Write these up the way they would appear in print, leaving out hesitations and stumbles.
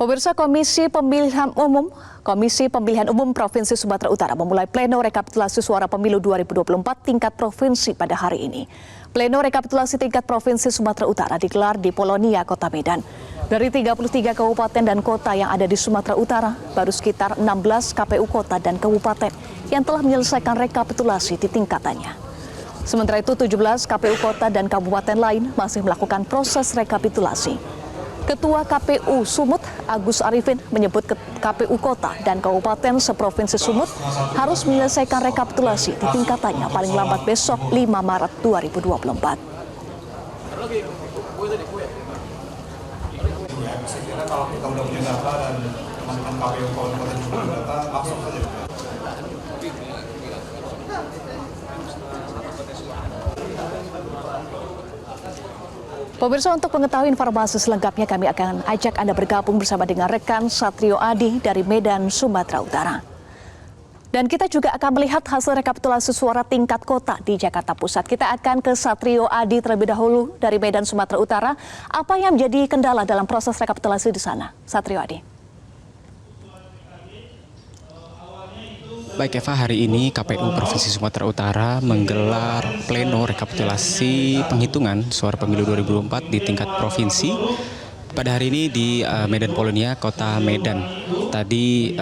Pemirsa, Komisi Pemilihan Umum Provinsi Sumatera Utara memulai pleno rekapitulasi suara pemilu 2024 tingkat provinsi pada hari ini. Pleno rekapitulasi tingkat provinsi Sumatera Utara digelar di Polonia, Kota Medan. Dari 33 kabupaten dan kota yang ada di Sumatera Utara, baru sekitar 16 KPU kota dan kabupaten yang telah menyelesaikan rekapitulasi di tingkatannya. Sementara itu, 17 KPU kota dan kabupaten lain masih melakukan proses rekapitulasi. Ketua KPU Sumut, Agus Arifin, menyebut KPU Kota dan Kabupaten seprovinsi Sumut harus menyelesaikan rekapitulasi di tingkatannya paling lambat besok 5 Maret 2024. Saya kira kalau kita udah punya data dan teman-teman KPU Kabupaten juga punya data, langsung saja. Pemirsa, untuk mengetahui informasi selengkapnya kami akan ajak Anda bergabung bersama dengan rekan Satrio Adi dari Medan, Sumatera Utara. Dan kita juga akan melihat hasil rekapitulasi suara tingkat kota di Jakarta Pusat. Kita akan ke Satrio Adi terlebih dahulu dari Medan, Sumatera Utara. Apa yang menjadi kendala dalam proses rekapitulasi di sana? Satrio Adi. Baik Eva, hari ini KPU Provinsi Sumatera Utara menggelar pleno rekapitulasi penghitungan suara pemilu 2024 di tingkat provinsi. Pada hari ini di Medan Polonia, Kota Medan. Tadi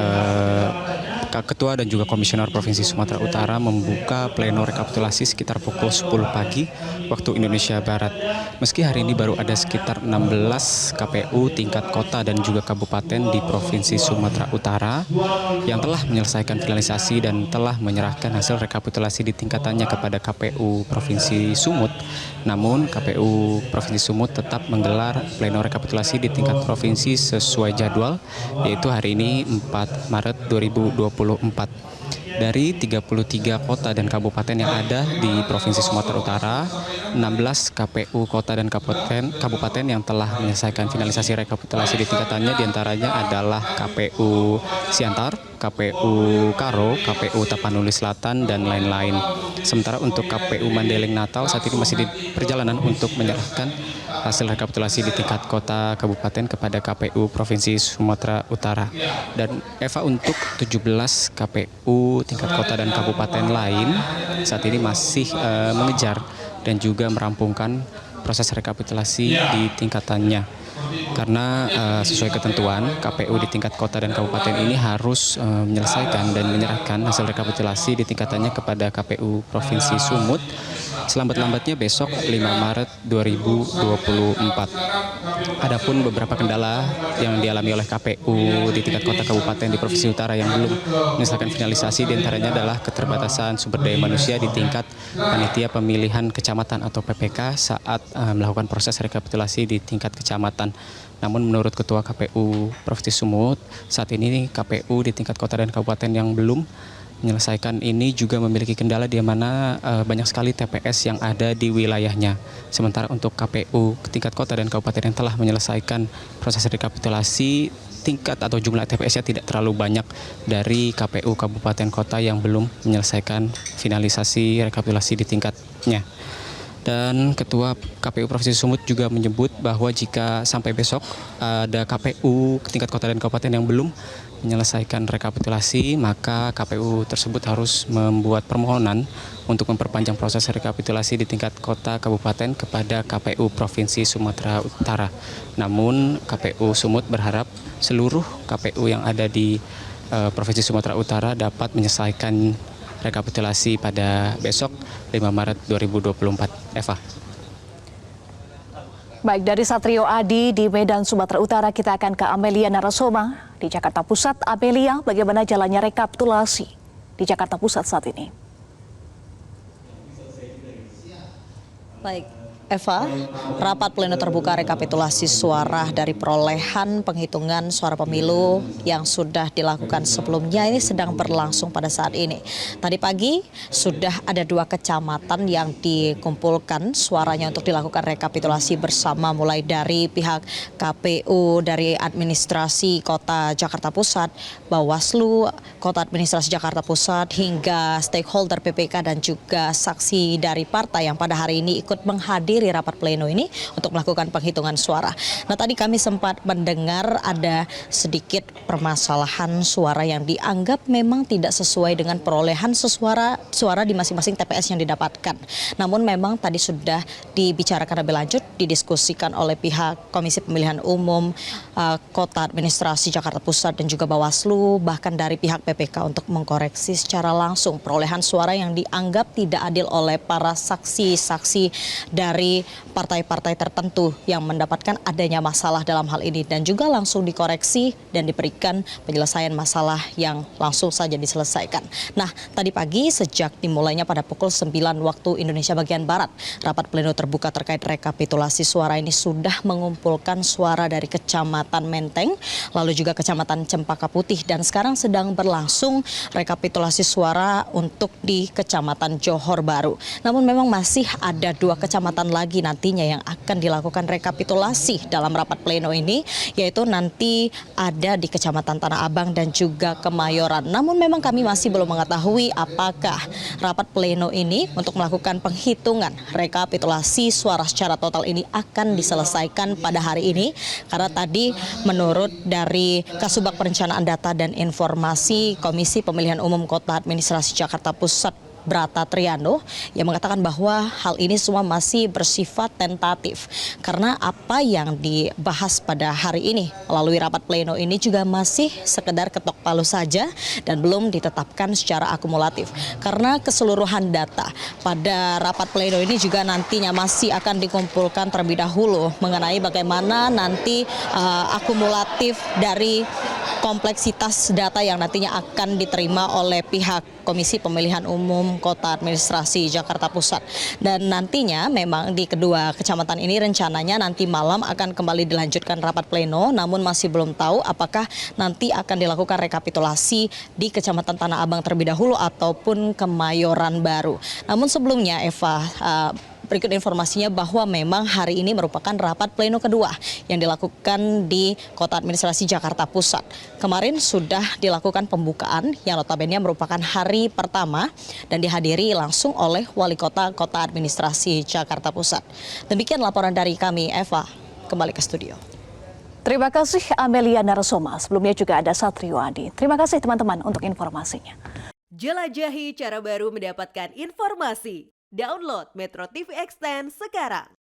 Ketua dan juga Komisioner Provinsi Sumatera Utara membuka pleno rekapitulasi sekitar pukul 10 pagi waktu Indonesia Barat. Meski hari ini baru ada sekitar 16 KPU tingkat kota dan juga kabupaten di Provinsi Sumatera Utara yang telah menyelesaikan finalisasi dan telah menyerahkan hasil rekapitulasi di tingkatannya kepada KPU Provinsi Sumut. Namun KPU Provinsi Sumut tetap menggelar pleno rekapitulasi di tingkat provinsi sesuai jadwal, yaitu hari ini 4 Maret 2024. Dari 33 kota dan kabupaten yang ada di Provinsi Sumatera Utara, 16 KPU kota dan kabupaten yang telah menyelesaikan finalisasi rekapitulasi di tingkatannya diantaranya adalah KPU Siantar, KPU Karo, KPU Tapanuli Selatan, dan lain-lain. Sementara untuk KPU Mandailing Natal saat ini masih di perjalanan untuk menyerahkan hasil rekapitulasi di tingkat kota kabupaten kepada KPU Provinsi Sumatera Utara. Dan Eva, untuk 17 KPU tingkat kota dan kabupaten lain saat ini masih mengejar dan juga merampungkan proses rekapitulasi di tingkatannya. Karena sesuai ketentuan, KPU di tingkat kota dan kabupaten ini harus menyelesaikan dan menyerahkan hasil rekapitulasi di tingkatannya kepada KPU Provinsi Sumut selambat-lambatnya besok 5 Maret 2024. Adapun beberapa kendala yang dialami oleh KPU di tingkat kota kabupaten di Provinsi Utara yang belum menyelesaikan finalisasi diantaranya adalah keterbatasan sumber daya manusia di tingkat panitia pemilihan kecamatan atau PPK saat melakukan proses rekapitulasi di tingkat kecamatan. Namun menurut Ketua KPU Provinsi Sumut, saat ini KPU di tingkat kota dan kabupaten yang belum menyelesaikan ini juga memiliki kendala di mana banyak sekali TPS yang ada di wilayahnya. Sementara untuk KPU tingkat kota dan kabupaten yang telah menyelesaikan proses rekapitulasi, tingkat atau jumlah TPS-nya tidak terlalu banyak dari KPU kabupaten kota yang belum menyelesaikan finalisasi rekapitulasi di tingkatnya. Dan Ketua KPU Provinsi Sumut juga menyebut bahwa jika sampai besok ada KPU tingkat kota dan kabupaten yang belum menyelesaikan rekapitulasi, maka KPU tersebut harus membuat permohonan untuk memperpanjang proses rekapitulasi di tingkat kota kabupaten kepada KPU Provinsi Sumatera Utara. Namun KPU Sumut berharap seluruh KPU yang ada di Provinsi Sumatera Utara dapat menyelesaikan rekapitulasi pada besok 5 Maret 2024. Eva. Baik, dari Satrio Adi di Medan, Sumatera Utara, kita akan ke Amelia Narasoma di Jakarta Pusat. Amelia, bagaimana jalannya rekapitulasi di Jakarta Pusat saat ini? Baik, Eva, rapat pleno terbuka rekapitulasi suara dari perolehan penghitungan suara pemilu yang sudah dilakukan sebelumnya ini sedang berlangsung pada saat ini. Tadi pagi sudah ada 2 kecamatan yang dikumpulkan suaranya untuk dilakukan rekapitulasi bersama, mulai dari pihak KPU, dari administrasi Kota Jakarta Pusat, Bawaslu Kota Administrasi Jakarta Pusat, hingga stakeholder PPK dan juga saksi dari partai yang pada hari ini ikut menghadiri menghadiri rapat pleno ini untuk melakukan penghitungan suara. Nah, tadi kami sempat mendengar ada sedikit permasalahan suara yang dianggap memang tidak sesuai dengan perolehan suara di masing-masing TPS yang didapatkan. Namun memang tadi sudah dibicarakan lebih lanjut, didiskusikan oleh pihak Komisi Pemilihan Umum Kota Administrasi Jakarta Pusat dan juga Bawaslu, bahkan dari pihak PPK untuk mengkoreksi secara langsung perolehan suara yang dianggap tidak adil oleh para saksi-saksi dari partai-partai tertentu yang mendapatkan adanya masalah dalam hal ini, dan juga langsung dikoreksi dan diberikan penyelesaian masalah yang langsung saja diselesaikan. Nah, tadi pagi sejak dimulainya pada pukul 9 waktu Indonesia bagian Barat, rapat pleno terbuka terkait rekapitulasi suara ini sudah mengumpulkan suara dari Kecamatan Menteng, lalu juga Kecamatan Cempaka Putih, dan sekarang sedang berlangsung rekapitulasi suara untuk di Kecamatan Johor Baru. Namun memang masih ada 2 kecamatan lagi nantinya yang akan dilakukan rekapitulasi dalam rapat pleno ini, yaitu nanti ada di Kecamatan Tanah Abang dan juga Kemayoran. Namun memang kami masih belum mengetahui apakah rapat pleno ini untuk melakukan penghitungan rekapitulasi suara secara total ini akan diselesaikan pada hari ini, karena tadi menurut dari Kasubag Perencanaan Data dan Informasi Komisi Pemilihan Umum Kota Administrasi Jakarta Pusat Brata Triano yang mengatakan bahwa hal ini semua masih bersifat tentatif, karena apa yang dibahas pada hari ini melalui rapat pleno ini juga masih sekedar ketok palu saja dan belum ditetapkan secara akumulatif, karena keseluruhan data pada rapat pleno ini juga nantinya masih akan dikumpulkan terlebih dahulu mengenai bagaimana nanti akumulatif dari kompleksitas data yang nantinya akan diterima oleh pihak Komisi Pemilihan Umum Kota Administrasi Jakarta Pusat. Dan nantinya memang di kedua kecamatan ini rencananya nanti malam akan kembali dilanjutkan rapat pleno, namun masih belum tahu apakah nanti akan dilakukan rekapitulasi di Kecamatan Tanah Abang terlebih dahulu ataupun Kemayoran Baru. Namun sebelumnya Eva, berikut informasinya bahwa memang hari ini merupakan rapat pleno kedua yang dilakukan di Kota Administrasi Jakarta Pusat. Kemarin sudah dilakukan pembukaan yang notabene merupakan hari pertama dan dihadiri langsung oleh Wali Kota Kota Administrasi Jakarta Pusat. Demikian laporan dari kami, Eva. Kembali ke studio. Terima kasih Amelia Narasoma. Sebelumnya juga ada Satrio Adi. Terima kasih teman-teman untuk informasinya. Jelajahi cara baru mendapatkan informasi. Download Metro TV Extend sekarang.